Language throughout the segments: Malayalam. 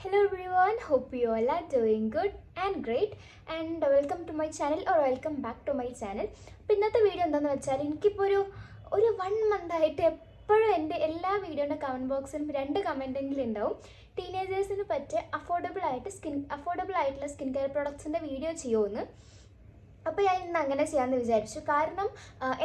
Hello everyone, hope you all are doing good and great and welcome to my channel or welcome back to my channel. അപ്പോൾ ഇന്നത്തെ വീഡിയോ എന്താണെന്ന് വെച്ചാൽ എനിക്കിപ്പോൾ ഒരു 1 month ആയിട്ട് എപ്പോഴും എൻ്റെ എല്ലാ വീഡിയോയുടെ കമൻറ്റ് ബോക്സിലും 2 കമൻറ്റെങ്കിലും ഉണ്ടാവും. ടീനേജേഴ്സിന് പറ്റിയ അഫോർഡബിൾ ആയിട്ടുള്ള സ്കിൻ കെയർ പ്രൊഡക്ട്സിൻ്റെ വീഡിയോ ചെയ്യുമെന്ന്. അപ്പോൾ ഞാൻ ഇന്ന് അങ്ങനെ ചെയ്യാമെന്ന് വിചാരിച്ചു. കാരണം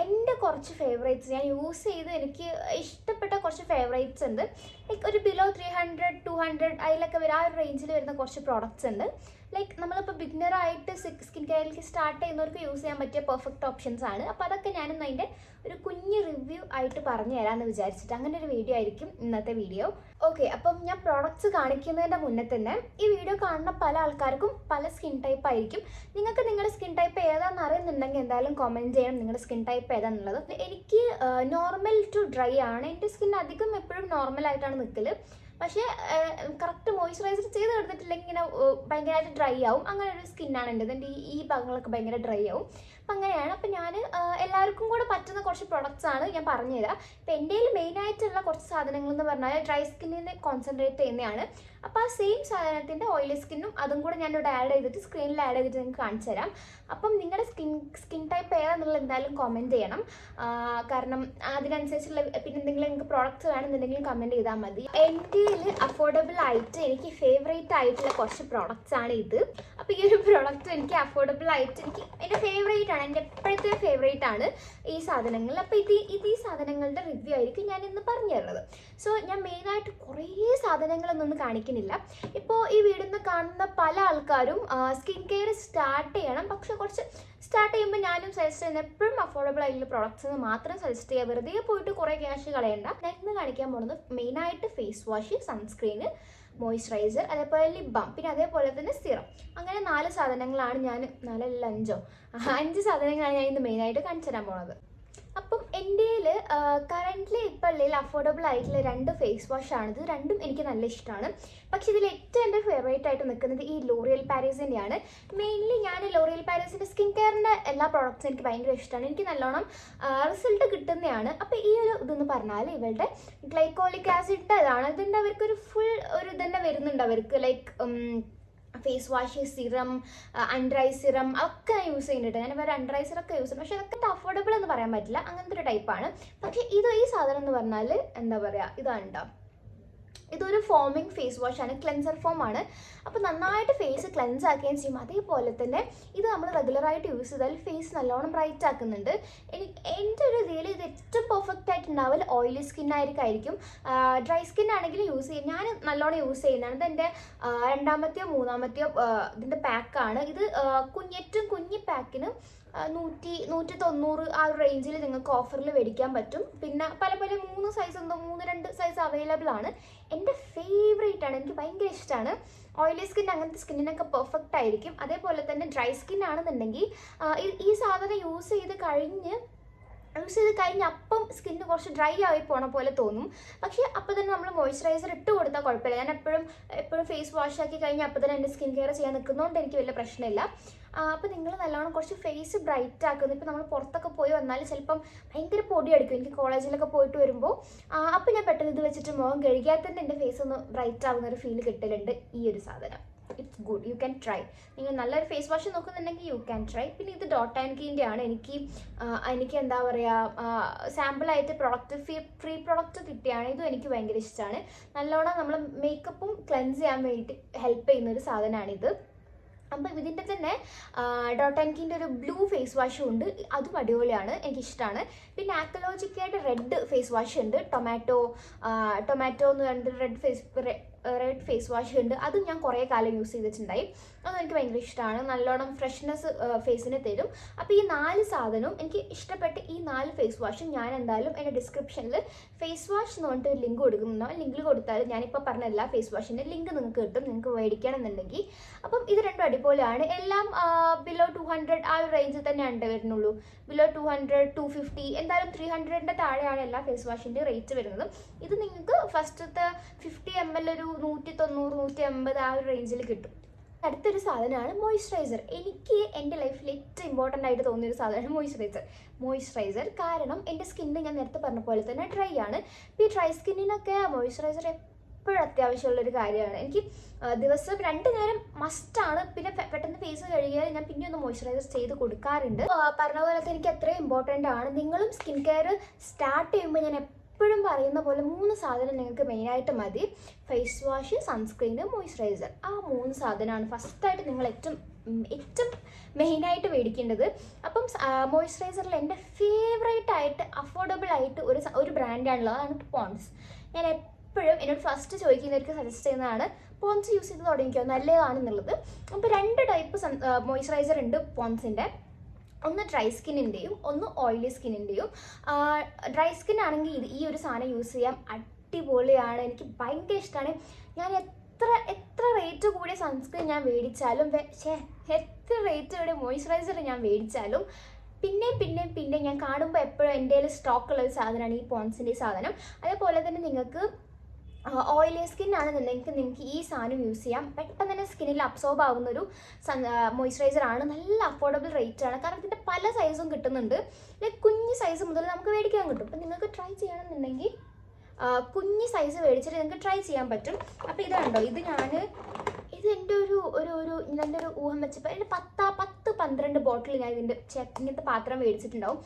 എൻ്റെ കുറച്ച് ഫേവറേറ്റ്സ് ഞാൻ യൂസ് ചെയ്ത് എനിക്ക് ഇഷ്ടപ്പെട്ട കുറച്ച് ഫേവറേറ്റ്സ് ഉണ്ട്. ലൈക്ക് ഒരു ബിലോ 300-200 അതിലൊക്കെ ആ ഒരു റേഞ്ചിൽ വരുന്ന കുറച്ച് പ്രോഡക്റ്റ്സ് ഉണ്ട്. ലൈക്ക് നമ്മളിപ്പോൾ ബിഗിനറായിട്ട് സ്കിൻ കെയറിലേക്ക് സ്റ്റാർട്ട് ചെയ്യുന്നവർക്ക് യൂസ് ചെയ്യാൻ പറ്റിയ പെർഫെക്റ്റ് ഓപ്ഷൻസ് ആണ്. അപ്പോൾ അതൊക്കെ ഞാനിന്ന് അതിൻ്റെ ഒരു കുഞ്ഞ് റിവ്യൂ ആയിട്ട് പറഞ്ഞു തരാമെന്ന് വിചാരിച്ചിട്ട് അങ്ങനെ ഒരു വീഡിയോ ആയിരിക്കും ഇന്നത്തെ വീഡിയോ. ഓക്കെ, അപ്പം ഞാൻ പ്രോഡക്റ്റ്സ് കാണിക്കുന്നതിൻ്റെ മുന്നേ തന്നെ ഈ വീഡിയോ കാണുന്ന പല ആൾക്കാർക്കും പല സ്കിൻ ടൈപ്പ് ആയിരിക്കും. നിങ്ങൾക്ക് നിങ്ങളുടെ സ്കിൻ ടൈപ്പ് ഏതാണെന്ന് അറിയുന്നുണ്ടെങ്കിൽ എന്തായാലും കമൻറ്റ് ചെയ്യണം നിങ്ങളുടെ സ്കിൻ ടൈപ്പ് ഏതാണെന്നുള്ളത്. എനിക്ക് നോർമൽ ടു ഡ്രൈ ആണ്. എൻ്റെ സ്കിൻ അധികം എപ്പോഴും നോർമലായിട്ടാണ് നിൽക്കൽ. പക്ഷേ കറക്റ്റ് മോയ്സ്ചറൈസർ ചെയ്ത് എടുത്തിട്ടില്ലെങ്കിൽ ഇങ്ങനെ ഭയങ്കരമായിട്ട് ഡ്രൈ ആവും. അങ്ങനെ ഒരു സ്കിന്നാണ് എൻ്റെത്. എൻ്റെ ഈ ഭാഗങ്ങളൊക്കെ ഭയങ്കര ഡ്രൈ ആവും. അപ്പം അങ്ങനെയാണ്. അപ്പം ഞാൻ എല്ലാവർക്കും കൂടെ പറ്റുന്ന കുറച്ച് പ്രൊഡക്ട്സ് ആണ് ഞാൻ പറഞ്ഞുതരാം. അപ്പം എൻ്റെ കയ്യിൽ മെയിനായിട്ടുള്ള കുറച്ച് സാധനങ്ങൾ എന്ന് പറഞ്ഞാൽ ഡ്രൈ സ്കിന്നിനെ കോൺസെൻട്രേറ്റ് ചെയ്യുന്നതാണ്. അപ്പോൾ ആ സെയിം സാധനത്തിൻ്റെ ഓയിലി സ്കിന്നും അതും കൂടെ ഞാനിവിടെ ആഡ് ചെയ്തിട്ട് സ്ക്രീനിൽ ആഡ് ചെയ്തിട്ട് നിങ്ങൾക്ക് കാണിച്ചു തരാം. അപ്പം നിങ്ങളുടെ സ്കിൻ ടൈപ്പ് ഏതാണെന്നുള്ളത് എന്തായാലും കമൻറ്റ് ചെയ്യണം. കാരണം അതിനനുസരിച്ചുള്ള പിന്നെ എന്തെങ്കിലും നിങ്ങൾക്ക് പ്രോഡക്റ്റ്സ് വേണമെന്നുണ്ടെങ്കിൽ കമൻറ്റ് ചെയ്താൽ മതി. എൻ്റെ അഫോർഡബിൾ ആയിട്ട് എനിക്ക് ഫേവറേറ്റ് ആയിട്ടുള്ള കുറച്ച് പ്രോഡക്റ്റ്സ് ആണ് ഇത്. അപ്പോൾ ഈ ഒരു പ്രോഡക്റ്റ് എനിക്ക് അഫോർഡബിൾ ആയിട്ട് എനിക്ക് എൻ്റെ ഫേവറേറ്റ് ആണ്, എൻ്റെ എപ്പോഴത്തെ ഫേവറേറ്റ് ആണ് ഈ സാധനങ്ങൾ. അപ്പോൾ ഈ സാധനങ്ങളുടെ റിവ്യൂ ആയിരിക്കും ഞാൻ ഇന്ന് പറഞ്ഞു തരുന്നത്. സോ ഞാൻ മെയിനായിട്ട് കുറേ സാധനങ്ങളൊന്നും കാണിക്കുന്നില്ല. ഇപ്പോൾ ഈ വീടിന്ന് കാണുന്ന പല ആൾക്കാരും സ്കിൻ കെയർ സ്റ്റാർട്ട് ചെയ്യണം. പക്ഷെ കുറച്ച് സ്റ്റാർട്ട് ചെയ്യുമ്പോൾ ഞാനും സജസ്റ്റ് ചെയ്യുന്നത് എപ്പോഴും അഫോർഡബിൾ ആയിട്ടുള്ള പ്രോഡക്ട്സ് മാത്രം സജസ്റ്റ് ചെയ്യുക. വെറുതെ പോയിട്ട് കുറേ ക്യാഷ് കളയണ്ട. ഞാൻ ഇന്ന് കാണിക്കാൻ പോകുന്നത് മെയിനായിട്ട് ഫേസ് വാഷ്, സൺസ്ക്രീന്, മോയ്സ്ചറൈസർ, അതേപോലെ ലിപ് ബാം, പിന്നെ അതേപോലെ തന്നെ സിറം. അങ്ങനെ 4 സാധനങ്ങളാണ് ഞാൻ 5 സാധനങ്ങളാണ് ഞാൻ ഇന്ന് മെയിനായിട്ട് കാണിച്ചു തരാൻ പോകുന്നത്. അപ്പം എൻ്റെ കറൻ്റ്ലി ഇപ്പോൾ ഉള്ളതിൽ അഫോർഡബിൾ ആയിട്ടുള്ള 2 ഫേസ് വാഷാണിത്. രണ്ടും എനിക്ക് നല്ല ഇഷ്ടമാണ്. പക്ഷേ ഇതിൽ ഏറ്റവും എൻ്റെ ഫേവറേറ്റ് ആയിട്ട് നിൽക്കുന്നത് ഈ ലോറിയൽ പാരീസിൻ്റെയാണ്. മെയിൻലി ഞാൻ ലോറിയൽ പാരീസിൻ്റെ സ്കിൻ കെയറിൻ്റെ എല്ലാ പ്രോഡക്റ്റ്സും എനിക്ക് ഭയങ്കര ഇഷ്ടമാണ്. എനിക്ക് നല്ലോണം റിസൾട്ട് കിട്ടുന്നതാണ്. അപ്പോൾ ഈ ഒരു ഇതെന്ന് പറഞ്ഞാൽ ഇവളുടെ ഗ്ലൈക്കോളിക് ആസിഡ് ഇതാണ്. ഇതിൻ്റെ അവർക്കൊരു ഫുൾ ഒരു ഇതന്നെ വരുന്നുണ്ട് അവർക്ക്. Like face wash, serum, under eye serum ഒക്കെ ഞാൻ യൂസ് ചെയ്യുന്നുണ്ട്. ഞാൻ വേറെ അണ്ടർ ഐ സിറൊക്കെ യൂസ് ചെയ്യും. പക്ഷേ അതൊക്കെ അഫോർഡബിൾ എന്ന് പറയാൻ പറ്റില്ല, അങ്ങനത്തെ ഒരു ടൈപ്പാണ്. പക്ഷേ ഈ സാധനം എന്ന് പറഞ്ഞാൽ എന്താ പറയുക, ഇതാണ്ടോ, ഇതൊരു ഫോമിങ് ഫേസ് വാഷാണ്, ക്ലെൻസർ ഫോം ആണ്. അപ്പോൾ നന്നായിട്ട് ഫേസ് ക്ലെൻസ് ആക്കുകയും ചെയ്യും. അതേപോലെ തന്നെ ഇത് നമ്മൾ റെഗുലറായിട്ട് യൂസ് ചെയ്താൽ ഫേസ് നല്ലോണം ബ്രൈറ്റ് ആക്കുന്നുണ്ട്. എൻ്റെ ഒരു ഇതിൽ ഇത് ഏറ്റവും പെർഫെക്റ്റ് ആയിട്ട് ഉണ്ടാവില്ല ഓയിലി സ്കിൻ ആയിരിക്കും. ഡ്രൈ സ്കിൻ ആണെങ്കിലും യൂസ് ചെയ്യും. ഞാൻ നല്ലോണം യൂസ് ചെയ്യുന്നതാണ്. ഇത് എൻ്റെ 2-മത്തെയോ 3-മത്തെയോ ഇതിൻ്റെ പാക്കാണ്. ഇത് ഏറ്റവും കുഞ്ഞി പാക്കിന് 190 ആ ഒരു റേഞ്ചിൽ നിങ്ങൾക്ക് ഓഫറിൽ മേടിക്കാൻ പറ്റും. പിന്നെ പല 3 സൈസ് ഉണ്ടോ, 3-2 സൈസ് അവൈലബിൾ ആണ്. എൻ്റെ ഫേവറേറ്റ് ആണ്, എനിക്ക് ഭയങ്കര ഇഷ്ടമാണ്. ഓയിലി സ്കിൻ അങ്ങനത്തെ സ്കിന്നിനൊക്കെ പെർഫെക്റ്റ് ആയിരിക്കും. അതേപോലെ തന്നെ ഡ്രൈ സ്കിൻ ആണെന്നുണ്ടെങ്കിൽ ഈ സാധനം യൂസ് ചെയ്ത് കഴിഞ്ഞ് അപ്പം സ്കിന്ന് കുറച്ച് ഡ്രൈ ആയി പോണ പോലെ തോന്നും. പക്ഷേ അപ്പോൾ തന്നെ നമ്മൾ മോയ്സ്ചറൈസർ ഇട്ട് കൊടുത്താൽ കുഴപ്പമില്ല. ഞാൻ എപ്പോഴും ഫേസ് വാഷ് ആക്കി കഴിഞ്ഞാൽ അപ്പോൾ തന്നെ എൻ്റെ സ്കിൻ കെയർ ചെയ്യാൻ നിൽക്കുന്നതുകൊണ്ട് എനിക്ക് വലിയ പ്രശ്നമില്ല. അപ്പോൾ നിങ്ങൾ നല്ലോണം കുറച്ച് ഫേസ് ബ്രൈറ്റ് ആക്കുന്നു. ഇപ്പോൾ നമ്മൾ പുറത്തൊക്കെ പോയി വന്നാൽ ചിലപ്പം ഭയങ്കര പൊടി അടിക്കും. എനിക്ക് കോളേജിലൊക്കെ പോയിട്ട് വരുമ്പോൾ അപ്പോൾ ഞാൻ പെട്ടെന്ന് ഇത് വെച്ചിട്ട് മുഖം കഴുകിയാൽ തന്നെ എൻ്റെ ഫേസ് ഒന്ന് ബ്രൈറ്റ് ആവുന്ന ഒരു ഫീൽ കിട്ടലുണ്ട് ഈ ഒരു സാധനം. It's good, you can try. നിങ്ങൾ നല്ലൊരു ഫേസ് വാഷ് നോക്കുന്നുണ്ടെങ്കിൽ യു ക്യാൻ ട്രൈ. പിന്നെ ഇത് ഡോട്ട് ആൻഡ് കീൻ്റെ ആണ്. എനിക്ക് എന്താ പറയുക, സാമ്പിളായിട്ട് ഫ്രീ പ്രോഡക്റ്റ് കിട്ടിയാണ്. ഇതും എനിക്ക് ഭയങ്കര ഇഷ്ടമാണ്. നല്ലോണം നമ്മൾ മേക്കപ്പും ക്ലെൻസ് ചെയ്യാൻ വേണ്ടിയിട്ട് ഹെൽപ്പ് ചെയ്യുന്ന ഒരു സാധനമാണിത്. അപ്പം ഇതിൻ്റെ തന്നെ ഡോട്ട് ആൻഡ് കീൻ്റെ ഒരു ബ്ലൂ ഫേസ് വാഷും ഉണ്ട്. അതും അടിപൊളിയാണ്, എനിക്കിഷ്ടമാണ്. പിന്നെ ആക്കലോജിക്കായിട്ട് റെഡ് ഫേസ് വാഷ് ഉണ്ട്. ടൊമാറ്റോ എന്ന് പറഞ്ഞിട്ട് റെഡ് ഫേസ് വാഷ് ഉണ്ട്. അതും ഞാൻ കുറേ കാലം യൂസ് ചെയ്തിട്ടുണ്ടായി. അതും എനിക്ക് ഭയങ്കര ഇഷ്ടമാണ്. നല്ലോണം ഫ്രഷ്നെസ് ഫേസിന് തരും. അപ്പോൾ ഈ 4 സാധനവും എനിക്ക് ഇഷ്ടപ്പെട്ട ഈ 4 ഫേസ് വാഷും ഞാൻ എന്തായാലും എൻ്റെ ഡിസ്ക്രിപ്ഷനിൽ ഫേസ് വാഷ് എന്ന് പറഞ്ഞിട്ട് ഒരു ലിങ്ക് കൊടുക്കുന്നുണ്ടോ. ലിങ്കിൽ കൊടുത്താൽ ഞാനിപ്പോൾ പറഞ്ഞ എല്ലാ ഫേസ് വാഷിൻ്റെ ലിങ്ക് നിങ്ങൾക്ക് കിട്ടും, നിങ്ങൾക്ക് മേടിക്കണം എന്നുണ്ടെങ്കിൽ. അപ്പം ഇത് രണ്ടും അടിപൊളിയാണ്. എല്ലാം ബിലോ 200 ആ ഒരു റേഞ്ചിൽ തന്നെയാണ് വരുന്നുള്ളൂ. ബിലോ 200-250 എന്തായാലും 300ൻ്റെ താഴെയാണ് എല്ലാ ഫേസ് വാഷിൻ്റെ റേറ്റ് വരുന്നത്. ഇത് നിങ്ങൾക്ക് ഫസ്റ്റത്തെ 50 ml ഒരു 190-180 ആ ഒരു റേഞ്ചിൽ കിട്ടും. അടുത്തൊരു സാധനമാണ് മോയ്സ്ചറൈസർ. എനിക്ക് എൻ്റെ ലൈഫിൽ ഏറ്റവും ഇമ്പോർട്ടൻ്റ് ആയിട്ട് തോന്നിയൊരു സാധനമാണ് മോയ്സ്ചറൈസർ. കാരണം എൻ്റെ സ്കിന്ന് ഞാൻ നേരത്തെ പറഞ്ഞ പോലെ തന്നെ ഡ്രൈ ആണ്. ഇപ്പോൾ ഈ ഡ്രൈ സ്കിന്നിനൊക്കെ മോയ്സ്ചറൈസർ എപ്പോഴും അത്യാവശ്യമുള്ളൊരു കാര്യമാണ്. എനിക്ക് ദിവസം 2 നേരം മസ്റ്റാണ്. പിന്നെ പെട്ടെന്ന് ഫേസ് കഴുകിയാൽ ഞാൻ പിന്നെ ഒന്ന് മോയ്സ്ചറൈസർ ചെയ്ത് കൊടുക്കാറുണ്ട്. പറഞ്ഞ പോലത്തെ എനിക്ക് അത്രയും ഇമ്പോർട്ടൻ്റ് ആണ്. നിങ്ങളും സ്കിൻ കെയർ സ്റ്റാർട്ട് ചെയ്യുമ്പോൾ ഞാൻ എപ്പോഴും പറയുന്ന പോലെ 3 സാധനം നിങ്ങൾക്ക് മെയിനായിട്ട് മതി. Face wash, sunscreen, moisturiser. ആ 3 സാധനമാണ് ഫസ്റ്റായിട്ട് നിങ്ങൾ ഏറ്റവും മെയിനായിട്ട് മേടിക്കേണ്ടത്. അപ്പം മോയ്സ്ചറൈസറിൽ എൻ്റെ ഫേവറേറ്റ് ആയിട്ട് അഫോർഡബിൾ ആയിട്ട് ഒരു ബ്രാൻഡാണുള്ളത്, അതാണ് പോൺസ്. ഞാൻ എപ്പോഴും എന്നോട് ഫസ്റ്റ് ചോദിക്കുന്നവർക്ക് സജസ്റ്റ് ചെയ്യുന്നതാണ് പോൺസ് യൂസ് ചെയ്ത് തുടങ്ങിക്കോ നല്ലതാണെന്നുള്ളത്. അപ്പോൾ 2 ടൈപ്പ് മോയ്സ്ചറൈസർ ഉണ്ട് പോൺസിൻ്റെ. ഒന്ന് ഡ്രൈ സ്കിന്നിൻ്റെയും ഒന്ന് ഓയിലി സ്കിന്നിൻ്റെയും. ഡ്രൈ സ്കിൻ ആണെങ്കിൽ ഈ ഒരു സാധനം യൂസ് ചെയ്യാം, അടിപൊളിയാണ്. എനിക്ക് ഭയങ്കര ഇഷ്ടമാണ്. ഞാൻ എത്ര റേറ്റ് കൂടിയ സൺസ്ക്രീൻ ഞാൻ മേടിച്ചാലും എത്ര റേറ്റ് കൂടിയ മോയ്സ്ചറൈസർ ഞാൻ മേടിച്ചാലും പിന്നെ ഞാൻ കാണുമ്പോൾ എപ്പോഴും എൻ്റെ കയ്യിൽ സ്റ്റോക്കുള്ള ഒരു സാധനമാണ് ഈ പോൺസിൻ്റെ സാധനം. അതേപോലെ തന്നെ നിങ്ങൾക്ക് ഓയിലി സ്കിൻ ആണെന്നുണ്ടെങ്കിൽ നിങ്ങൾക്ക് ഈ സാധനം യൂസ് ചെയ്യാം. പെട്ടെന്ന് തന്നെ സ്കിന്നിൽ അബ്സോർബ് ആവുന്നൊരു മോയ്സ്ചറൈസർ ആണ്. നല്ല അഫോർഡബിൾ റേറ്റ് ആണ്. കാരണം ഇതിൻ്റെ പല സൈസും കിട്ടുന്നുണ്ട്. ലൈക്ക് കുഞ്ഞ് സൈസ് മുതൽ നമുക്ക് മേടിക്കാൻ കിട്ടും. അപ്പം നിങ്ങൾക്ക് ട്രൈ ചെയ്യണമെന്നുണ്ടെങ്കിൽ കുഞ്ഞ് സൈസ് മേടിച്ചിട്ട് നിങ്ങൾക്ക് ട്രൈ ചെയ്യാൻ പറ്റും. അപ്പോൾ ഇതുണ്ടോ, ഇത് എൻ്റെ ഒരു ഊഹം വെച്ചപ്പോൾ എൻ്റെ 10-12 ബോട്ടിൽ ഞാൻ ഇങ്ങനത്തെ പാത്രം മേടിച്ചിട്ടുണ്ടാവും.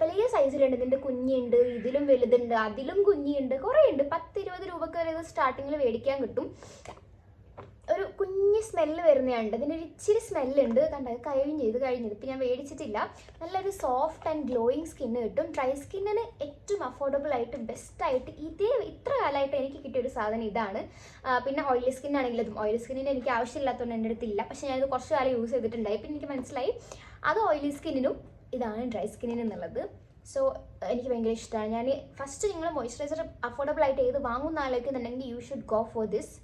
പല സൈസിലുണ്ട്. ഇതിൻ്റെ കുഞ്ഞുണ്ട്, ഇതിലും വലുതുണ്ട്, അതിലും കുഞ്ഞുണ്ട്, കുറേ ഉണ്ട്. 10-20 രൂപയ്ക്ക് വരെ ഇത് സ്റ്റാർട്ടിങ്ങിൽ മേടിക്കാൻ കിട്ടും. ഒരു കുഞ്ഞ് സ്മെല്ല് വരുന്നതുണ്ട്. ഇതിനൊരു ഇച്ചിരി സ്മെല്ലുണ്ട്. കണ്ടത് കഴിഞ്ഞത് ഇപ്പം ഞാൻ മേടിച്ചിട്ടില്ല. നല്ലൊരു സോഫ്റ്റ് ആൻഡ് ഗ്ലോയിങ് സ്കിന്ന് കിട്ടും. ഡ്രൈ സ്കിന്നിന് ഏറ്റവും അഫോർഡബിൾ ആയിട്ട് ബെസ്റ്റായിട്ട് ഇത്ര കാലമായിട്ട് എനിക്ക് കിട്ടിയൊരു സാധനം ഇതാണ്. പിന്നെ ഓയിലി സ്കിന്നാണെങ്കിലും ഓയിലി സ്കിന്നിന് എനിക്ക് ആവശ്യമില്ലാത്തതുകൊണ്ട് എൻ്റെ അടുത്തില്ല. പക്ഷേ ഞാനിത് കുറച്ച് കാലം യൂസ് ചെയ്തിട്ടുണ്ടായി. പിന്നെ എനിക്ക് മനസ്സിലായി അത് ഓയിലി സ്കിന്നിനും ഇതാണ് ഡ്രൈ സ്കിന്നിനും എന്നുള്ളത്. സോ എനിക്ക് ഭയങ്കര ഇഷ്ടമാണ്. ഞാൻ ഫസ്റ്റ് നിങ്ങൾ മോയ്സ്ചറൈസർ അഫോർഡബിൾ ആയിട്ട് ഏത് വാങ്ങുന്ന ആലോചിക്കുന്നുണ്ടെങ്കിൽ you should go for this.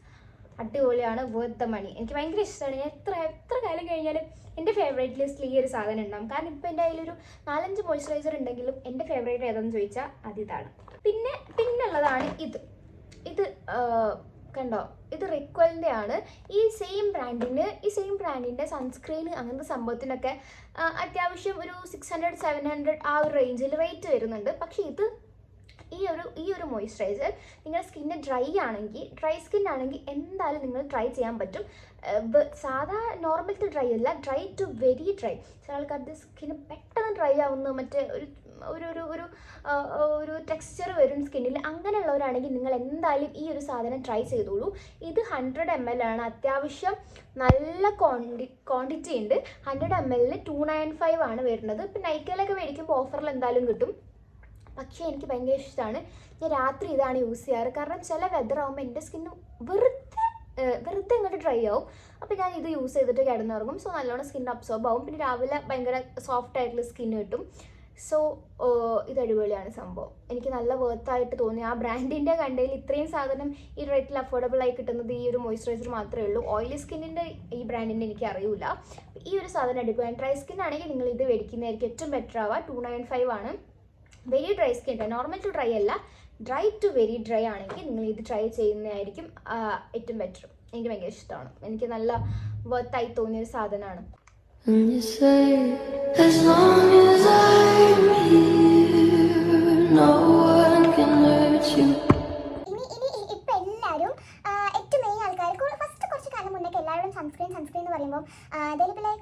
അടിപൊളിയാണ്, വർത്ത് ദ മണി. എനിക്ക് ഭയങ്കര ഇഷ്ടമാണ്. ഞാൻ എത്ര കാലം കഴിഞ്ഞാലും എൻ്റെ ഫേവറേറ്റ് ലിസ്റ്റിൽ ഈ ഒരു സാധനം ഉണ്ടാകും. കാരണം ഇപ്പോൾ എൻ്റെ കയ്യിലൊരു 4-5 മോയ്സ്ചറൈസർ ഉണ്ടെങ്കിലും എൻ്റെ ഫേവറേറ്റ് ഏതാണെന്ന് ചോദിച്ചാൽ അതിതാണ്. പിന്നുള്ളതാണ് ഇത് കണ്ടോ, ഇത് റിക്വലിൻ്റെ ആണ്. ഈ സെയിം ബ്രാൻഡിൻ്റെ സൺസ്ക്രീൻ അങ്ങനത്തെ സംഭവത്തിനൊക്കെ അത്യാവശ്യം ഒരു 600-700 ആ ഒരു റേഞ്ചിൽ റേറ്റ് വരുന്നുണ്ട്. പക്ഷേ ഈ ഒരു മോയ്സ്ചറൈസർ നിങ്ങളുടെ സ്കിന്ന് ഡ്രൈ സ്കിൻ ആണെങ്കിൽ എന്തായാലും നിങ്ങൾ ട്രൈ ചെയ്യാൻ പറ്റും. സാധാ നോർമൽ ടു ഡ്രൈ അല്ല, ഡ്രൈ ടു വെരി ഡ്രൈ. ചില ആൾക്കാരുടെ സ്കിന്ന് പെട്ടെന്ന് ഡ്രൈ ആവുന്നു, മറ്റേ ഒരു ടെക്സ്ചർ വരും സ്കിന്നിൽ. അങ്ങനെയുള്ളവരാണെങ്കിൽ നിങ്ങൾ എന്തായാലും ഈ ഒരു സാധനം ട്രൈ ചെയ്തോളൂ. ഇത് 100 ml ആണ്. അത്യാവശ്യം നല്ല ക്വാണ്ടിറ്റി ഉണ്ട്. 100 ml 295 ആണ് വരുന്നത്. ഇപ്പം നൈക്കയിലൊക്കെ മേടിക്കുമ്പോൾ ഓഫറിൽ എന്തായാലും കിട്ടും. പക്ഷേ എനിക്ക് ഭയങ്കര ഇഷ്ടമാണ്. ഞാൻ രാത്രി ഇതാണ് യൂസ് ചെയ്യാറ്. കാരണം ചില വെതർ ആകുമ്പോൾ എൻ്റെ സ്കിന്ന് വെറുതെ ഇങ്ങോട്ട് ഡ്രൈ ആവും. അപ്പോൾ ഞാൻ ഇത് യൂസ് ചെയ്തിട്ട് കിടന്നുറങ്ങും. സോ നല്ലോണം സ്കിൻ അബ്സോർബ് ആവും. പിന്നെ രാവിലെ ഭയങ്കര സോഫ്റ്റ് ആയിട്ടുള്ള സ്കിന്ന് കിട്ടും. സോ ഇത് അടിപൊളിയാണ് സംഭവം. എനിക്ക് നല്ല വർത്തായിട്ട് തോന്നി. ആ ബ്രാൻഡിൻ്റെ കണ്ടതിൽ ഇത്രയും സാധനം ഈ റേറ്റിൽ അഫോർഡബിൾ ആയി കിട്ടുന്നത് ഈ ഒരു മോയ്സ്ചറൈസർ മാത്രമേ ഉള്ളൂ. ഓയിലി സ്കിന്നിൻ്റെ ഈ ബ്രാൻഡിൻ്റെ എനിക്ക് അറിയില്ല. ഈ ഒരു സാധനം അടിപൊളിയാണ്. ഡ്രൈ സ്കിൻ ആണെങ്കിൽ നിങ്ങൾ ഇത് മേടിക്കുന്നതായിരിക്കും ഏറ്റവും ബെറ്റർ ആവുക. 295 ആണ്. Very dry skin, normal to dry അല്ല, ഡ്രൈ ടു വെരി ഡ്രൈ ആണെങ്കിൽ നിങ്ങൾ ഇത് ട്രൈ ചെയ്യുന്നതായിരിക്കും ഏറ്റവും ബെറ്റർ. എനിക്ക് ഭയങ്കര ഇഷ്ടമാണ്. എനിക്ക് നല്ല വർത്തായി തോന്നിയൊരു സാധനമാണ്. എല്ലാവരും സൺസ്ക്രീൻ എന്ന് പറയുമ്പോൾ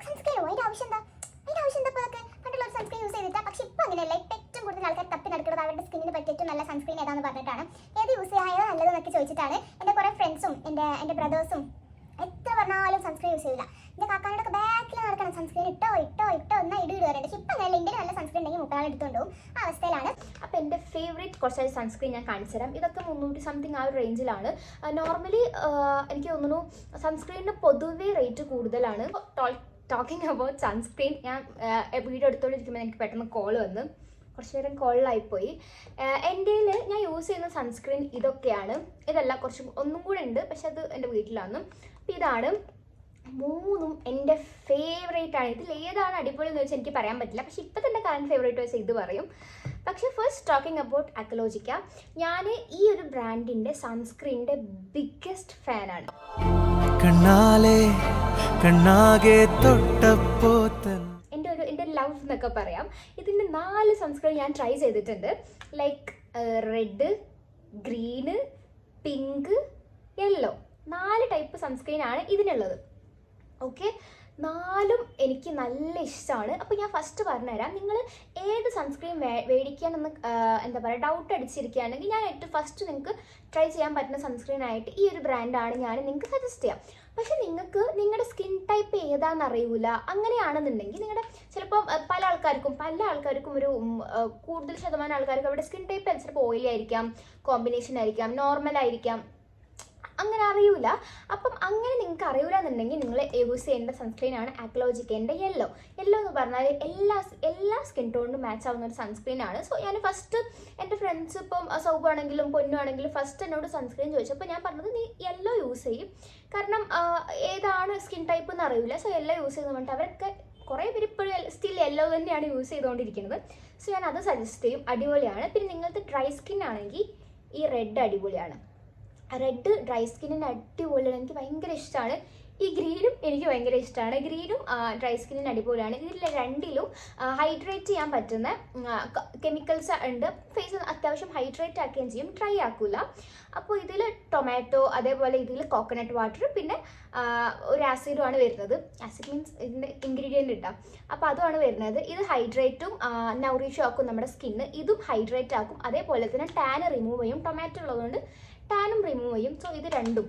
സൺസ്ക്രീനോ അതിൻ്റെ ആവശ്യം എന്താ പണ്ടുള്ള സൺസ്ക്രീൻ യൂസ് ചെയ്തിട്ടാ. പക്ഷെ ഇപ്പം അങ്ങനെയല്ല. ഇപ്പം ഏറ്റവും കൂടുതൽ ആൾക്കാർ തപ്പി നടക്കുന്നത് അവരുടെ സ്കിന്നിന് പറ്റിയ ഏറ്റവും നല്ല സൺസ്ക്രീൻ ഏതാണെന്ന് പറഞ്ഞിട്ടാണ്. ഏത് യൂസ് ചെയ്യാനോ നല്ലതെന്നൊക്കെ ചോദിച്ചിട്ടാണ്. എൻ്റെ കുറേ ഫ്രണ്ട്സും എൻ്റെ ബ്രദേഴ്സും എത്ര പറഞ്ഞാലും സൺസ്ക്രീൻ യൂസ് ചെയ്യില്ല. എൻ്റെ കാക്കാനോടൊക്കെ ബാക്കിൽ നടക്കണം, സൺസ്ക്രീൻ ഇട്ടോ എന്നാൽ ഇടുവരുന്നുണ്ട്. പക്ഷെ ഇപ്പം അങ്ങനെയല്ല. ഇന്ത്യയിൽ നല്ല സൺസ്ക്രീൻ ഉണ്ടെങ്കിൽ 30 എടുത്തുകൊണ്ടും ആ അവസ്ഥയിലാണ്. അപ്പോൾ എൻ്റെ ഫേവറേറ്റ് കുറച്ച് സൺസ്ക്രീൻ ഞാൻ കാണിച്ചു തരാം. ഇതൊക്കെ 300 സംതിങ് ആ ഒരു റേഞ്ചിലാണ്. നോർമലി എനിക്ക് തോന്നുന്നു സൺസ്ക്രീനിന് പൊതുവേ റേറ്റ് കൂടുതലാണ്. ടോക്കിംഗ് അബൌട്ട് സൺസ്ക്രീൻ, ഞാൻ വീഡിയോ എടുത്തോണ്ടിരിക്കുമ്പോൾ എനിക്ക് പെട്ടെന്ന് കോൾ വന്ന് കുറച്ച് നേരം കോളിലായിപ്പോയി. എൻ്റെ ഞാൻ യൂസ് ചെയ്യുന്ന സൺസ്ക്രീൻ ഇതൊക്കെയാണ്. ഇതല്ല, ഒന്നും കൂടെ ഉണ്ട്, പക്ഷെ അത് എൻ്റെ വീട്ടിലാണ്. അപ്പം ഇതാണ്. 3ഉം എൻ്റെ ഫേവറേറ്റ് ആണ്. ഇതിൽ ഏതാണ് അടിപൊളി എന്ന് വെച്ചാൽ എനിക്ക് പറയാൻ പറ്റില്ല. പക്ഷെ ഇപ്പം തന്നെ കറണ്ട് ഫേവറേറ്റ് വെച്ചാൽ ഇത് പറയും. പക്ഷേ ഫസ്റ്റ് ടോക്കിംഗ് അബൌട്ട് അക്ലോജിക്ക. ഞാൻ ഈ ഒരു ബ്രാൻഡിൻ്റെ സൺസ്ക്രീനിൻ്റെ ബിഗ്ഗസ്റ്റ് ഫാനാണ്. എൻ്റെ ലവ് എന്നൊക്കെ പറയാം. ഇതിൻ്റെ 4 സൺസ്ക്രീൻ ഞാൻ ട്രൈ ചെയ്തിട്ടുണ്ട്. Like red, green, pink, yellow. 4 type സൺസ്ക്രീനാണ് ഇതിനുള്ളത്. ഓക്കെ, 4ഉം എനിക്ക് നല്ല ഇഷ്ടമാണ്. അപ്പോൾ ഞാൻ ഫസ്റ്റ് പറഞ്ഞുതരാം. നിങ്ങൾ ഏത് സൺസ്ക്രീൻ മേടിക്കാനെന്ന് എന്താ പറയുക ഡൗട്ട് അടിച്ചിരിക്കുകയാണെങ്കിൽ ഞാൻ ഏറ്റവും ഫസ്റ്റ് നിങ്ങൾക്ക് ട്രൈ ചെയ്യാൻ പറ്റുന്ന സൺസ്ക്രീൻ ആയിട്ട് ഈ ഒരു ബ്രാൻഡാണ് ഞാൻ നിങ്ങൾക്ക് സജസ്റ്റ് ചെയ്യാം. പക്ഷെ നിങ്ങൾക്ക് നിങ്ങളുടെ സ്കിൻ ടൈപ്പ് ഏതാണെന്ന് അറിയില്ല, അങ്ങനെയാണെന്നുണ്ടെങ്കിൽ നിങ്ങളുടെ ചിലപ്പോൾ പല ആൾക്കാർക്കും ഒരു കൂടുതൽ ശതമാനം ആൾക്കാർക്ക് അവരുടെ സ്കിൻ ടൈപ്പ് ചിലപ്പോൾ ഓയിലി ആയിരിക്കാം, കോമ്പിനേഷൻ ആയിരിക്കാം, നോർമൽ ആയിരിക്കാം, അങ്ങനെ അറിയില്ല. അപ്പം അങ്ങനെ നിങ്ങൾക്ക് അറിയില്ല എന്നുണ്ടെങ്കിൽ നിങ്ങൾ യൂസ് ചെയ്യേണ്ട സൺസ്ക്രീനാണ് ആക്ലോജിക്കേൻ്റെ യെല്ലോ. എന്ന് പറഞ്ഞാൽ എല്ലാ സ്കിൻ ടോണിനും മാച്ച് ആവുന്ന ഒരു സൺസ്ക്രീനാണ്. സോ ഞാൻ ഫസ്റ്റ് എൻ്റെ ഫ്രണ്ട്സ് ഇപ്പം സൗബാണെങ്കിലും പൊന്നുവാണെങ്കിലും ഫസ്റ്റ് എന്നോട് സൺസ്ക്രീൻ ചോദിച്ചപ്പോൾ ഞാൻ പറഞ്ഞത് നീ യെല്ലോ യൂസ് ചെയ്യും, കാരണം ഏതാണ് സ്കിൻ ടൈപ്പ് എന്ന് അറിയില്ല. സോ യെല്ലോ യൂസ് ചെയ്യുന്ന പറഞ്ഞിട്ട് അവരൊക്കെ കുറേ പേര് ഇപ്പോഴും സ്റ്റിൽ യെല്ലോ തന്നെയാണ് യൂസ് ചെയ്തുകൊണ്ടിരിക്കുന്നത്. സോ ഞാൻ അത് സജസ്റ്റ് ചെയ്യും, അടിപൊളിയാണ്. പിന്നെ നിങ്ങൾക്ക് ഡ്രൈ സ്കിൻ ആണെങ്കിൽ ഈ റെഡ് അടിപൊളിയാണ്. റെഡ് ഡ്രൈ സ്കിന്നിന് അടിപൊളിയാണ്, എനിക്ക് ഭയങ്കര ഇഷ്ടമാണ്. ഈ ഗ്രീനും എനിക്ക് ഭയങ്കര ഇഷ്ടമാണ്. ഗ്രീനും ഡ്രൈ സ്കിന്നിന് അടിപൊളിയാണ്. ഇതിൽ രണ്ടിലും ഹൈഡ്രേറ്റ് ചെയ്യാൻ പറ്റുന്ന കെമിക്കൽസ് ഉണ്ട്. ഫേസ് അത്യാവശ്യം ഹൈഡ്രേറ്റ് ആക്കുകയും ചെയ്യും, ഡ്രൈ ആക്കില്ല. അപ്പോൾ ഇതിൽ ടൊമാറ്റോ, അതേപോലെ ഇതിൽ കോക്കനട്ട് വാട്ടർ, പിന്നെ ഒരു ആസിഡുമാണ് വരുന്നത്. ആസിഡ് മീൻസ് ഇതിൻ്റെ ഇൻഗ്രീഡിയൻ്റ് ഇട്ടാം. അപ്പോൾ അതുമാണ് വരുന്നത്. ഇത് ഹൈഡ്രേറ്റും നൗറിഷും ആക്കും നമ്മുടെ സ്കിന്ന്. ഇതും ഹൈഡ്രേറ്റ് ആക്കും, അതേപോലെ തന്നെ ടാൻ റിമൂവ് ചെയ്യും. ടൊമാറ്റോ ഉള്ളതുകൊണ്ട് ടാനും റിമൂവ് ചെയ്യും. സോ ഇത് രണ്ടും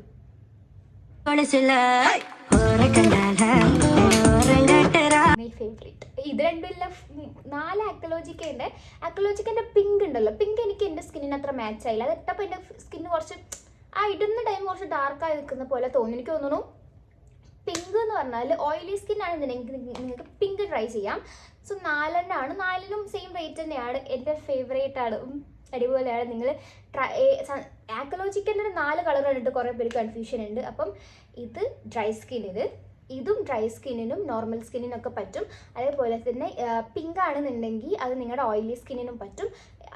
ഫേവറേറ്റ്. ഇത് രണ്ടുമില്ല 4 ആക്ലോജിക്കൻ്റെ പിങ്ക് ഉണ്ടല്ലോ, പിങ്ക് എനിക്ക് എൻ്റെ സ്കിന്നിന് അത്ര മാച്ച് ആയില്ല. അത് ഇട്ടപ്പോൾ എൻ്റെ സ്കിന്ന് കുറച്ച് ഇടുന്ന ടൈം കുറച്ച് ഡാർക്കായി നിൽക്കുന്ന പോലെ തോന്നി. എനിക്ക് തോന്നുന്നു പിങ്ക് എന്ന് പറഞ്ഞാൽ ഓയിലി സ്കിൻ ആണെന്നുണ്ടെങ്കിൽ നിങ്ങൾക്ക് പിങ്ക് ട്രൈ ചെയ്യാം. സോ 4 4നും സെയിം റേറ്റ് തന്നെയാണ്. എൻ്റെ ഫേവറേറ്റ് ആണ്, അടിപൊളിയാണ്. നിങ്ങൾ ആക്ലോജിക്കൻ്റെ 4 കളർ കണ്ടിട്ട് കുറേ പേര് കൺഫ്യൂഷൻ ഉണ്ട്. അപ്പം ഇത് ഡ്രൈ സ്കിന്നിന്, ഇതും ഡ്രൈ സ്കിന്നിനും നോർമൽ സ്കിന്നിനൊക്കെ പറ്റും. അതേപോലെ തന്നെ പിങ്ക് ആണെന്നുണ്ടെങ്കിൽ അത് നിങ്ങളുടെ ഓയിലി സ്കിന്നിനും പറ്റും.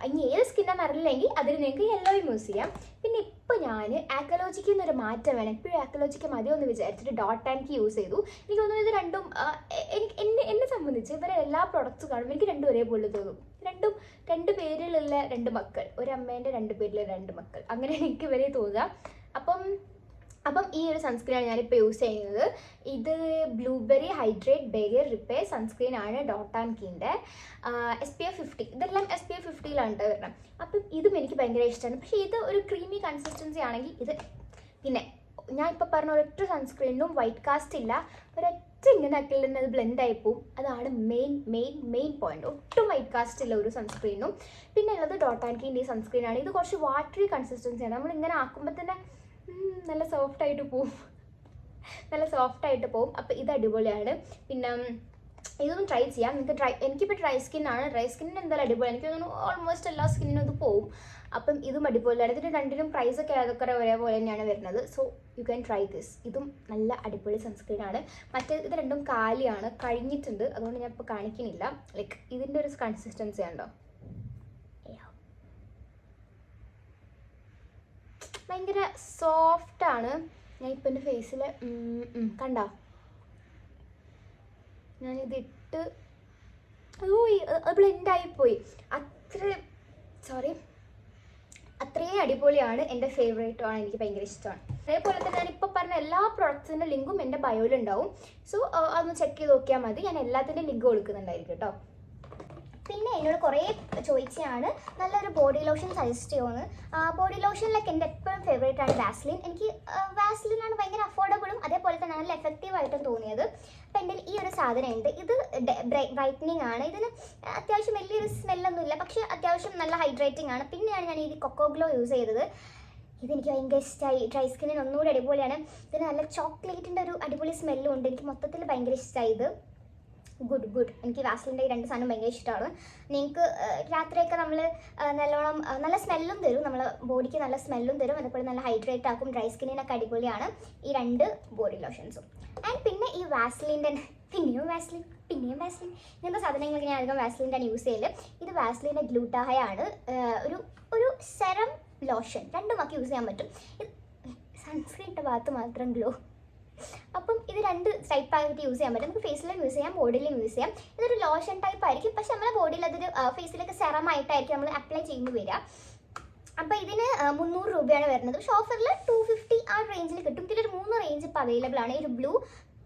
ഇനി ഏത് സ്കിന്നാണെന്ന് അറിയില്ലെങ്കിൽ അതിന് നിങ്ങൾക്ക് യെല്ലോയും യൂസ് ചെയ്യാം. പിന്നെ ഇപ്പോൾ ഞാൻ ആക്ലോജിക്ക് എന്നൊരു മാറ്റം വേണം, എപ്പോഴും ആക്ലോജിക്ക് മതിയോ എന്ന് വിചാരിച്ചിട്ട് ഡോട്ട് ആൻഡ് കി യൂസ് ചെയ്തു. എനിക്ക് തോന്നുന്നു ഇത് രണ്ടും എന്നെ സംബന്ധിച്ച് ഇവരെ എല്ലാ പ്രൊഡക്ട്സ് കാണുമ്പോൾ എനിക്ക് രണ്ടും ഒരേപോലെ തോന്നും. രണ്ടും 2 പേരിലുള്ള 2 മക്കൾ, ഒരു അമ്മേൻ്റെ 2 പേരിലുള്ള 2 മക്കൾ, അങ്ങനെ എനിക്ക് ഇവരെ തോന്നുക. അപ്പം ഈ ഒരു സൺസ്ക്രീനാണ് ഞാനിപ്പോൾ യൂസ് ചെയ്യുന്നത്. ഇത് blueberry hydrate barrier repair sunscreen ആണ് ഡോട്ട് ആൻഡ് കീൻ്റെ. SPF 50, ഇതെല്ലാം SPF 50ലാണ് വരണം. അപ്പം ഇതും എനിക്ക് ഭയങ്കര ഇഷ്ടമാണ്. പക്ഷേ ഇത് ഒരു ക്രീമി കൺസിസ്റ്റൻസി ആണെങ്കിൽ ഇത്, പിന്നെ ഞാൻ ഇപ്പോൾ പറഞ്ഞ ഒരൊറ്റ സൺസ്ക്രീനിനും വൈറ്റ് കാസ്റ്റ് ഇല്ല, ഒരൊറ്റ ഇങ്ങനെ ആക്കിൽ തന്നെ അത് ബ്ലെൻഡ് ആയി പോവും. അതാണ് മെയിൻ പോയിന്റ്. ഒട്ടും വൈറ്റ് കാസ്റ്റ് ഇല്ല ഒരു സൺസ്ക്രീനും. പിന്നെ ഉള്ളത് ഡോട്ട് ആൻഡ് കീൻ്റെ ഈ സൺസ്ക്രീനാണ്. ഇത് കുറച്ച് വാട്ടറി കൺസിസ്റ്റൻസിയാണ്. നമ്മളിങ്ങനെ ആക്കുമ്പോൾ തന്നെ നല്ല സോഫ്റ്റായിട്ട് പോവും. അപ്പോൾ ഇത് അടിപൊളിയാണ്. പിന്നെ ഇതൊന്നും ട്രൈ ചെയ്യാം നിങ്ങൾക്ക്. എനിക്കിപ്പോൾ ഡ്രൈ സ്കിന്നാണ്. ഡ്രൈ സ്കിന്നിന് എന്തായാലും അടിപൊളിയാണ്. എനിക്ക് തോന്നുന്നു ഓൾമോസ്റ്റ് എല്ലാ സ്കിന്നിനും ഇത് പോവും. അപ്പം ഇതും അടിപൊളിയാണ്. ഇതിന് രണ്ടിനും പ്രൈസൊക്കെ അതൊക്കെ ഒരേപോലെ തന്നെയാണ് വരുന്നത്. So you can try this. ഇതും നല്ല അടിപൊളി സൺസ്ക്രീനാണ്. ഇത് രണ്ടും കാലിയാണ്, കഴിഞ്ഞിട്ടുണ്ട്, അതുകൊണ്ട് ഞാൻ ഇപ്പോൾ കാണിക്കുന്നില്ല. ലൈക്ക് ഇതിൻ്റെ ഒരു കൺസിസ്റ്റൻസി ഉണ്ടോ, ഭയങ്കര സോഫ്റ്റാണ്. ഞാൻ ഇപ്പം എൻ്റെ ഫേസിൽ കണ്ടോ, ഞാനിതിട്ട് ബ്ലെൻഡായിപ്പോയി. അത്രയും അടിപൊളിയാണ്. എൻ്റെ ഫേവറേറ്റുമാണ്, എനിക്ക് ഭയങ്കര ഇഷ്ടമാണ്. അതേപോലെ തന്നെ ഞാനിപ്പോൾ പറഞ്ഞ എല്ലാ പ്രൊഡക്ട്സിൻ്റെ ലിങ്കും എൻ്റെ ബയോയിലുണ്ടാവും. സോ അതൊന്ന് ചെക്ക് ചെയ്ത് നോക്കിയാൽ മതി. ഞാൻ എല്ലാത്തിൻ്റെ ലിങ്ക് കൊടുക്കുന്നുണ്ടായിരിക്കും കേട്ടോ. പിന്നെ എന്നോട് കുറേ ചോദിച്ചാണ് നല്ലൊരു ബോഡി ലോഷൻ സജസ്റ്റ് ചെയ്യുമെന്ന്. ബോഡി ലോഷനിലൊക്കെ എൻ്റെ എപ്പോഴും ഫേവറേറ്റ് ആണ് വാസ്ലിൻ. എനിക്ക് വാസ്ലിനാണ് ഭയങ്കര അഫോർഡബിളും അതേപോലെ തന്നെ നല്ല എഫക്റ്റീവായിട്ടും തോന്നിയത്. അപ്പോൾ എൻ്റെ ഈ ഒരു സാധനം ഉണ്ട്. ഇത് ബ്രൈറ്റനിങ് ആണ്. ഇതിന് അത്യാവശ്യം വലിയൊരു സ്മെല്ലൊന്നുമില്ല, പക്ഷേ അത്യാവശ്യം നല്ല ഹൈഡ്രേറ്റിംഗ് ആണ്. പിന്നെയാണ് ഞാൻ ഈ കൊക്കോ ഗ്ലോ യൂസ് ചെയ്തത്. ഇതെനിക്ക് ഭയങ്കര ഇഷ്ടമായി. ഡ്രൈ സ്കിന്നിന് ഒന്നുകൂടി അടിപൊളിയാണ്. ഇതിന് നല്ല ചോക്ലേറ്റിൻ്റെ ഒരു അടിപൊളി സ്മെല്ലും ഉണ്ട്. എനിക്ക് മൊത്തത്തിൽ ഭയങ്കര ഇഷ്ടമായി ഇത്. ഗുഡ്. എനിക്ക് വാസ്ലിൻ്റെ ഈ 2 സാധനം ഭയങ്കര ഇഷ്ടമാണ്. നിങ്ങൾക്ക് രാത്രിയൊക്കെ നമ്മൾ നല്ലോണം നല്ല സ്മെല്ലും തരും, നമ്മളെ ബോഡിക്ക് നല്ല സ്മെല്ലും തരും, അതുപോലെ നല്ല ഹൈഡ്രേറ്റ് ആക്കും. ഡ്രൈ സ്കിന്നിനൊക്കെ അടിപൊളിയാണ് ഈ 2 ബോഡി ലോഷൻസും. ആൻഡ് പിന്നെ ഈ വാസ്ലിൻ്റെ പിന്നെയും വാസ്ലിൻ ഇങ്ങനത്തെ സാധനങ്ങളൊക്കെ ഞാൻ അധികം വാസ്ലിൻ്റെയാണ് യൂസ് ചെയ്യൽ. ഇത് വാസ്ലിൻ്റെ ഗ്ലൂട്ടാഹയ ആണ്. ഒരു സെറം ലോഷൻ, രണ്ടുമൊക്കെ യൂസ് ചെയ്യാൻ പറ്റും. സൺസ്ക്രീനിൻ്റെ ഭാഗത്ത് മാത്രം ഗ്ലോ. അപ്പം ഇത് 2 ടൈപ്പായിട്ട് യൂസ് ചെയ്യാൻ പറ്റും. നമുക്ക് ഫേസിലും യൂസ് ചെയ്യാം, ബോഡിയിലും യൂസ് ചെയ്യാം. ഇതൊരു ലോഷൻ ടൈപ്പ് ആയിരിക്കും, പക്ഷെ നമ്മുടെ ബോഡിയിൽ അതൊരു ഫേസിലേക്ക് സെറമായിട്ടായിരിക്കും നമ്മൾ അപ്ലൈ ചെയ്യുമ്പോൾ വരിക. അപ്പോൾ ഇതിന് 300 രൂപയാണ് വരുന്നത്. പക്ഷേ ഓഫറിൽ 250 ആ റേഞ്ചിൽ കിട്ടും. ഇതിലൊരു 3 റേഞ്ച് ഇപ്പോൾ അവൈലബിൾ ആണ്. ഈ ഒരു ബ്ലൂ,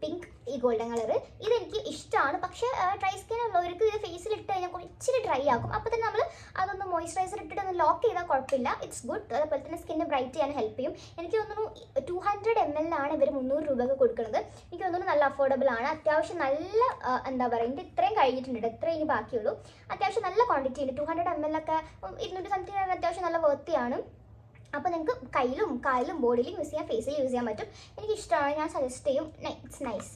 പിങ്ക്, ഈ ഗോൾഡൻ കളർ ഇതെനിക്ക് ഇഷ്ടമാണ്. പക്ഷേ ഡ്രൈ സ്കിൻ ഉള്ളവർക്ക് ഇത് ഫേസിൽ ഇട്ട് കഴിഞ്ഞാൽ ഇച്ചിരി ഡ്രൈ ആക്കും. അപ്പോൾ തന്നെ നമ്മൾ അതൊന്ന് മോയ്സ്ചറൈസർ ഇട്ടിട്ട് ഒന്ന് ലോക്ക് ചെയ്താൽ കുഴപ്പമില്ല, ഇറ്റ്സ് ഗുഡ്. അതുപോലെ തന്നെ സ്കിന്ന് ബ്രൈറ്റ് ചെയ്യാൻ ഹെൽപ്പ് ചെയ്യും. എനിക്ക് തോന്നുന്നു 200 ml ആണ് ഇവർ 300 രൂപയ്ക്ക് കൊടുക്കുന്നത്. എനിക്ക് തോന്നുന്നു നല്ല അഫോർഡബിൾ ആണ്. അത്യാവശ്യം നല്ല എന്താ പറയുക, ഇതിൻ്റെ ഇത്രയും കഴിഞ്ഞിട്ടുണ്ട്, ഇത്രയും ഇനി ബാക്കിയുള്ളൂ. അത്യാവശ്യം നല്ല ക്വാണ്ടിറ്റി ഉണ്ട്. 200 ml ഒക്കെ 200 സംതിങ് അത്യാവശ്യം നല്ല വർത്തിയാണ്. അപ്പോൾ നിങ്ങൾക്ക് കയ്യിലും കാലിലും ബോഡിയിലും യൂസ് ചെയ്യാം, ഫേസിൽ യൂസ് ചെയ്യാൻ പറ്റും. എനിക്കിഷ്ടമാണ്, ഞാൻ സജസ്റ്റ് ചെയ്യും. It's nice,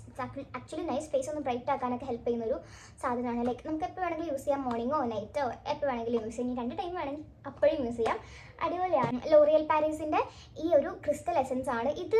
actually nice. Face ഒന്ന് ബ്രൈറ്റ് ആക്കാനൊക്കെ ഹെൽപ്പ് ചെയ്യുന്നൊരു സാധനമാണ്. ലൈക്ക് നമുക്ക് എപ്പോൾ വേണമെങ്കിലും യൂസ് ചെയ്യാം, മോർണിംഗോ നൈറ്റോ എപ്പോൾ വേണമെങ്കിലും യൂസ് ചെയ്യാം. 2 ടൈം വേണമെങ്കിൽ അപ്പോഴും യൂസ് ചെയ്യാം. അടിപൊളിയാണ്. ലോറിയൽ പാരീസിൻ്റെ ഈ ഒരു ക്രിസ്റ്റൽ എസൻസ് ആണ് ഇത്.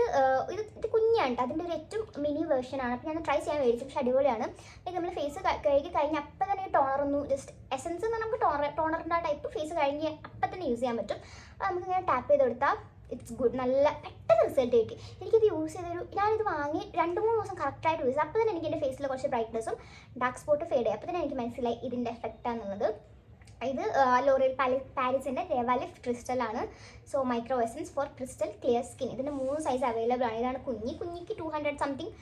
ഇത് കുഞ്ഞാണ്, അതിൻ്റെ ഒരു ഏറ്റവും മിനി വേർഷനാണ്. അപ്പോൾ ഞാൻ ട്രൈ ചെയ്യാൻ മേടിച്ചു. പക്ഷേ അടിപൊളിയാണ്. ലൈക്ക് നമ്മൾ ഫേസ് കഴുകി കഴിഞ്ഞ് അപ്പം തന്നെ ടോണറൊന്നും ജസ്റ്റ് എസൻസ് എന്ന് നമുക്ക് ടോണറിൻ്റെ ആ ടൈപ്പ് ഫേസ് കഴിഞ്ഞ് അപ്പം തന്നെ യൂസ് ചെയ്യാൻ പറ്റും. നമുക്കിങ്ങനെ ടാപ്പ് ചെയ്ത് കൊടുത്താൽ ഇറ്റ്സ് ഗുഡ്. നല്ല പെട്ടെന്ന് റിസൾട്ട് കിട്ടി. എനിക്കിത് യൂസ് ചെയ്തൊരു ഞാനിത് വാങ്ങി 2-3 ദിവസം കറക്റ്റായിട്ട് യൂസ് ചെയ്യും. അപ്പോൾ തന്നെ എനിക്ക് എൻ്റെ ഫേസിൽ കുറച്ച് ബ്രൈറ്റ്നസ്സും ഡാർക്ക് സ്പോട്ട് ഫേഡ് ചെയ്യും. അപ്പോൾ തന്നെ എനിക്ക് മനസ്സിലായി ഇതിൻ്റെ എഫക്റ്റാണെന്നുള്ളത്. ഇത് ലോറിയൽ പാരീസിൻ്റെ രേവാലിഫ് ക്രിസ്റ്റലാണ്. So micro essence for crystal clear skin. ഇതിൻ്റെ 3 സൈസ് അവൈലബിൾ ആണ്. ഇതാണ് കുഞ്ഞിക്ക് 200 സംതിങ്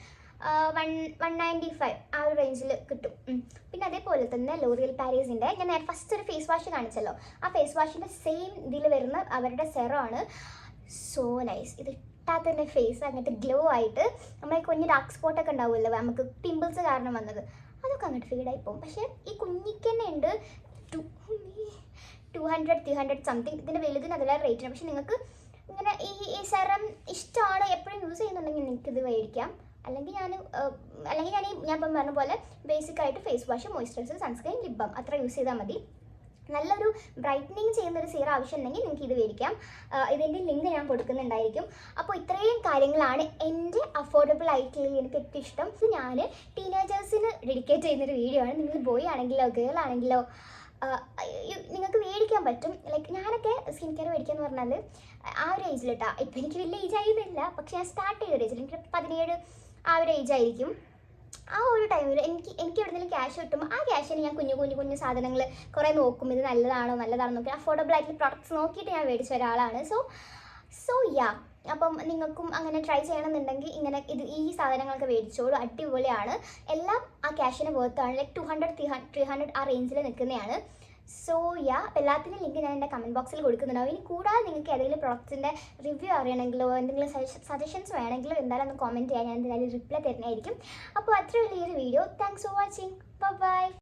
195 ആ ഒരു റേഞ്ചിൽ കിട്ടും. പിന്നെ അതേപോലെ തന്നെ ലോറിയൽ പാരീസിൻ്റെ ഞാൻ ഫസ്റ്റ് ഒരു ഫേസ് വാഷ് കാണിച്ചല്ലോ, ആ ഫേസ് വാഷിൻ്റെ സെയിം ഇതിൽ വരുന്ന അവരുടെ സെറം ആണ്. So nice. ഇത് ഇട്ടാൽ തന്നെ ഫേസ് അങ്ങോട്ട് ഗ്ലോ ആയിട്ട് നമ്മൾ കുഞ്ഞ് ഡാർക്ക് സ്പോട്ടൊക്കെ ഉണ്ടാവുമല്ലോ നമുക്ക് പിമ്പിൾസ് കാരണം വന്നത്, അതൊക്കെ അങ്ങോട്ട് ഫീഡായി പോകും. പക്ഷേ ഈ കുഞ്ഞിക്ക് തന്നെ ഉണ്ട് 200-300 സംതിങ്. ഇതിൻ്റെ വലുതിന് അതിലെ റേറ്റിന്. പക്ഷെ നിങ്ങൾക്ക് ഇങ്ങനെ ഈ സെറം ഇഷ്ടമാണ് എപ്പോഴും യൂസ് ചെയ്യുന്നുണ്ടെങ്കിൽ നിങ്ങൾക്കിത് മേടിക്കാം. അല്ലെങ്കിൽ ഞാൻ ഇപ്പം പറഞ്ഞ പോലെ ബേസിക്കായിട്ട് face wash, moisturiser, sunscreen, lip balm അത്ര യൂസ് ചെയ്താൽ മതി. നല്ലൊരു ബ്രൈറ്റനിങ് ചെയ്യുന്നൊരു സീറം ആവശ്യമുണ്ടെങ്കിൽ നിങ്ങൾക്ക് ഇത് മേടിക്കാം. ഇതിൻ്റെ ലിങ്ക് ഞാൻ കൊടുക്കുന്നുണ്ടായിരിക്കും. അപ്പോൾ ഇത്രയും കാര്യങ്ങളാണ് എൻ്റെ അഫോർഡബിൾ ആയിട്ടുള്ള എനിക്ക് ഏറ്റവും ഇഷ്ടം. ഇത് ഞാൻ ടീനേജേഴ്സിന് ഡെഡിക്കേറ്റ് ചെയ്യുന്നൊരു വീഡിയോ ആണ്. നിങ്ങൾ ബോയ് ആണെങ്കിലോ ഗേൾ ആണെങ്കിലോ നിങ്ങൾക്ക് മേടിക്കാൻ പറ്റും. ലൈക്ക് ഞാനൊക്കെ സ്കിൻ കെയർ മേടിക്കാന്ന് പറഞ്ഞാൽ ആ ഒരു ഏജിലിട്ടാ. ഇപ്പം എനിക്ക് വലിയ ഏജ് ആയിരുന്നില്ല, പക്ഷേ ഞാൻ സ്റ്റാർട്ട് ചെയ്ത ഒരു ഏജിൽ എനിക്ക് 17 ആ ഒരു ഏജ് ആയിരിക്കും. ആ ഒരു ടൈമിൽ എനിക്ക് എവിടെയെങ്കിലും ക്യാഷ് കിട്ടുമ്പോൾ ആ ക്യാഷിന് ഞാൻ കുഞ്ഞു സാധനങ്ങൾ കുറേ നോക്കും. ഇത് നല്ലതാണോ നോക്കി അഫോർഡബിൾ ആയിട്ടുള്ള പ്രോഡക്റ്റ്സ് നോക്കിയിട്ട് ഞാൻ മേടിച്ച ഒരാളാണ്. സോ യാ, അപ്പം നിങ്ങൾക്കും അങ്ങനെ ട്രൈ ചെയ്യണമെന്നുണ്ടെങ്കിൽ ഇങ്ങനെ ഈ സാധനങ്ങളൊക്കെ മേടിച്ചോളൂ. അടിപൊളിയാണ്. എല്ലാം ആ ക്യാഷിന് വേർത്താണ്. ലൈക്ക് 200-300 ആ റേഞ്ചിൽ നിൽക്കുന്നതാണ്. സോ യാ, അപ്പോൾ എല്ലാത്തിനും ലിങ്ക് ഞാൻ എൻ്റെ കമൻറ്റ് ബോക്സിൽ കൊടുക്കുന്നുണ്ടാവും. ഇനി കൂടാതെ നിങ്ങൾക്ക് ഏതെങ്കിലും പ്രോഡക്റ്റ്സിൻ്റെ റിവ്യൂ അറിയണമെങ്കിലോ എന്തെങ്കിലും സജഷൻസ് വേണമെങ്കിലോ എന്തായാലും ഒന്ന് കോമെൻറ്റ് ചെയ്യാൻ ഞാൻ എന്തായാലും റിപ്ലൈ തരുന്നതായിരിക്കും. അപ്പോൾ അത്ര വലിയൊരു video. Thanks for watching. By.